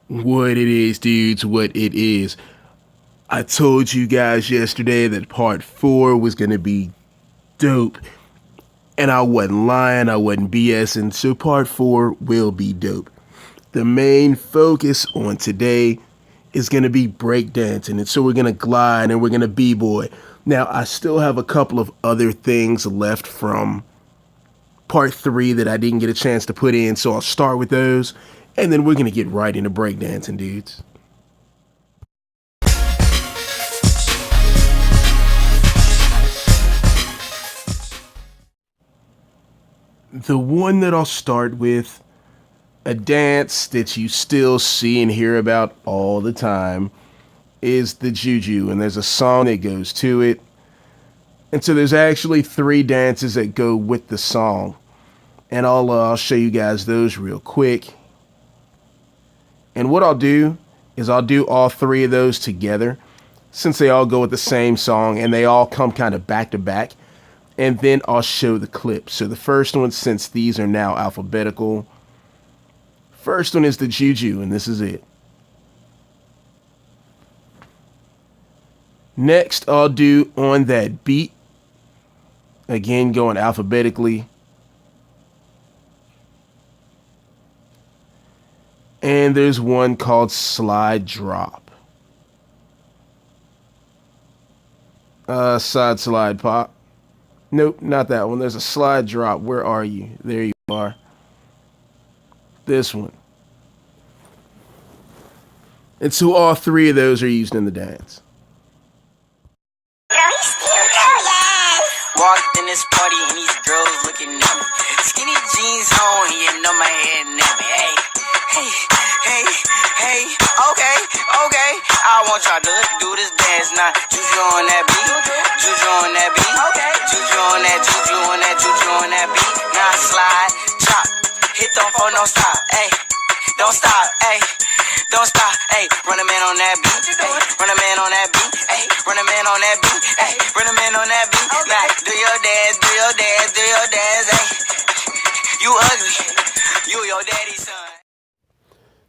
What it is, dudes, what it is. I told you guys yesterday that part 4 was going to be dope. And I wasn't lying, I wasn't BSing, so part 4 will be dope. The main focus on today is going to be breakdancing, and so we're going to glide and we're going to b-boy. Now, I still have a couple of other things left from part 3 that I didn't get a chance to put in, so I'll start with those, and then we're going to get right into breakdancing, dudes. The one that I'll start with, a dance that you still see and hear about all the time, is the Juju, and there's a song that goes to it. And so there's actually 3 dances that go with the song, and I'll show you guys those real quick. And what I'll do is I'll do all 3 of those together, since they all go with the same song and they all come kind of back to back. And then I'll show the clip. So the first one, since these are now alphabetical, first one is the Juju, and this is it. Next, I'll do On That Beat, again going alphabetically. And there's one called Slide Drop. Side slide pop. Nope, not that one. There's a slide drop. Where are you? There you are. This one. And so all 3 of those are used in the dance. Walked in this party and these girls looking at me. Skinny jeans on, you know my head nappy. Hey, okay. I want y'all to do this dance now. Juju on that beat, juju on that beat, juju on that, juju on that, juju on that beat. Now slide, chop, hit them for no stop, hey, don't stop, hey. Don't stop, hey, run a man on that beat, hey, run a man on that beat, hey, run a man on that beat, hey, run a man on that beat. Now, do your dance, do your dance, do your dance, hey. You ugly, you your daddy's son.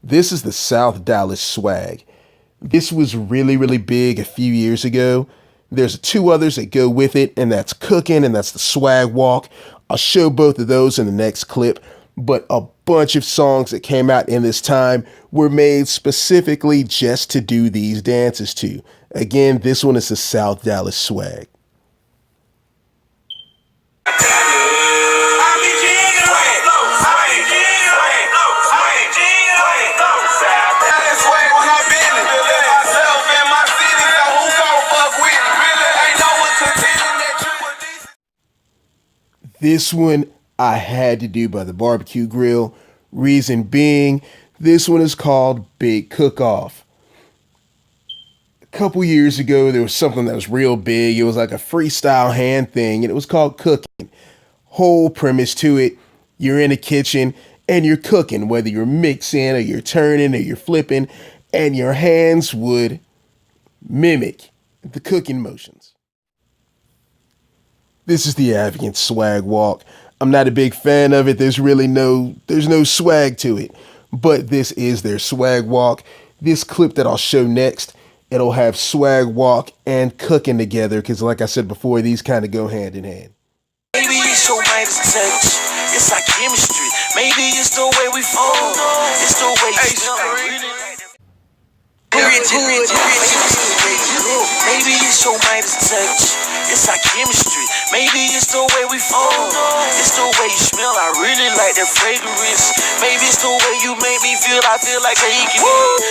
This is the South Dallas swag. This was really big a few years ago. There's 2 others that go with it, and that's cooking and that's the swag walk. I'll show both of those in the next clip, but a bunch of songs that came out in this time were made specifically just to do these dances to. Again, this one is the South Dallas swag. This one I had to do by the barbecue grill. Reason being, this one is called Big Cook-Off. A couple years ago, there was something that was real big. It was like a freestyle hand thing, and it was called cooking. Whole premise to it, you're in a kitchen and you're cooking, whether you're mixing or you're turning or you're flipping, and your hands would mimic the cooking motions. This is the Avakin swag walk. I'm not a big fan of it. There's no swag to it, but this is their swag walk. This clip that I'll show next, it'll have swag walk and cooking together, because like I said before, these kind of go hand in hand. Maybe it's your mind's touch, it's our chemistry. Maybe it's the way we fall, it's the way you smell. Maybe it's your mind's touch, it's our chemistry. Maybe it's the way we fall, it's the way you smell. I really like that fragrance. Maybe it's the way you make me feel. I feel like I can.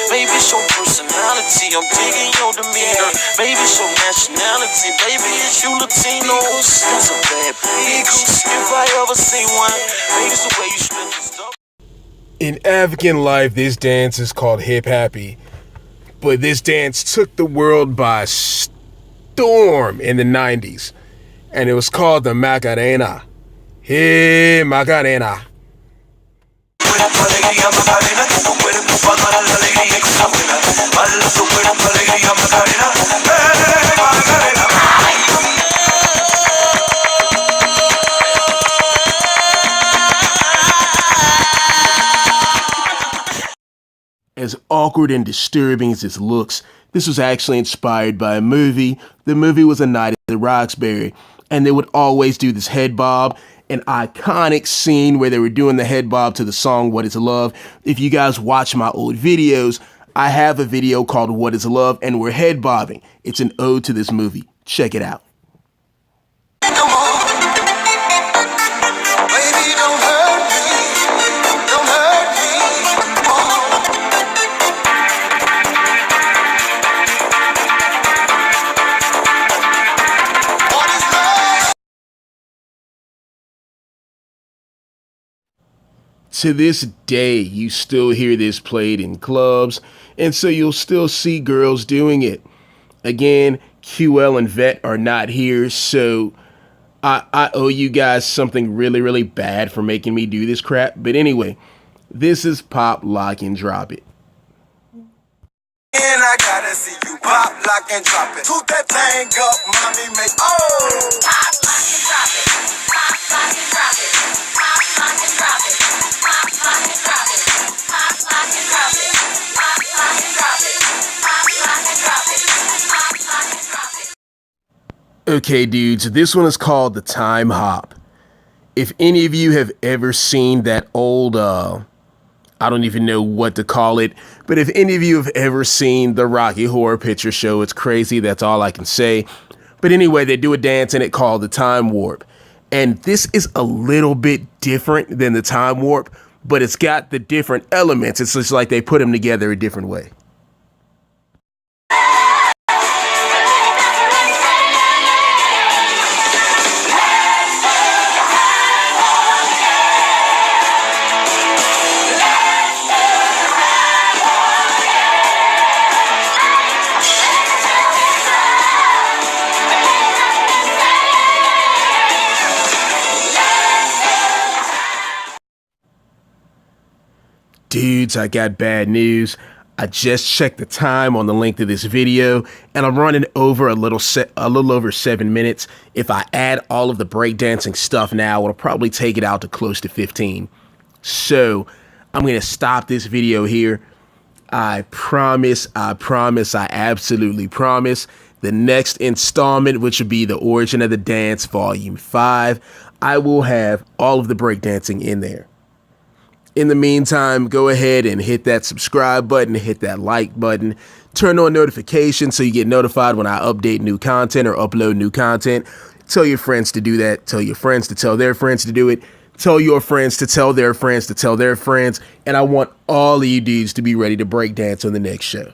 Maybe it's your personality, I'm digging your demeanor. Maybe it's your nationality, baby it's you Latinos. That's a bad Eagles. If I ever see one, maybe it's the way you spend this stuff. In Avakin Life, this dance is called Hip Happy, but this dance took the world by storm in the 90s, and it was called the Macarena. Hey, Macarena. As awkward and disturbing as this looks, this was actually inspired by a movie. The movie was A Night at the Roxbury, and they would always do this head bob, an iconic scene where they were doing the head bob to the song What Is Love. If you guys watch my old videos, I have a video called What Is Love, and we're head bobbing. It's an ode to this movie. Check it out. To this day, you still hear this played in clubs, and so you'll still see girls doing it. Again, QL and Vet are not here, so I owe you guys something really, really bad for making me do this crap. But anyway, this is Pop, Lock, and Drop It. And I gotta see you pop, lock, and drop it. Toot that thing up, mommy, make pop, lock, and drop it. Pop, lock, and drop it. Pop, lock, and drop it. Pop, lock, and drop it. Pop, lock, and drop it. Pop, lock, and drop it. Pop, lock, and drop it. Pop, lock, and drop it. Okay, dudes, this one is called the Time Hop. If any of you have ever seen that old, I don't even know what to call it, but if any of you have ever seen the Rocky Horror Picture Show, it's crazy, that's all I can say. But anyway, they do a dance in it called the Time Warp. And this is a little bit different than the Time Warp, but it's got the different elements. It's just like they put them together a different way. Dudes, I got bad news. I just checked the time on the length of this video, and I'm running over a little over 7 minutes. If I add all of the breakdancing stuff now, it'll probably take it out to close to 15. So I'm gonna stop this video here. I promise, I absolutely promise. The next installment, which will be the Origin of the Dance Volume 5, I will have all of the breakdancing in there. In the meantime, go ahead and hit that subscribe button, hit that like button, turn on notifications so you get notified when I update new content or upload new content. Tell your friends to do that. Tell your friends to tell their friends to do it. Tell your friends to tell their friends to tell their friends. And I want all of you dudes to be ready to break dance on the next show.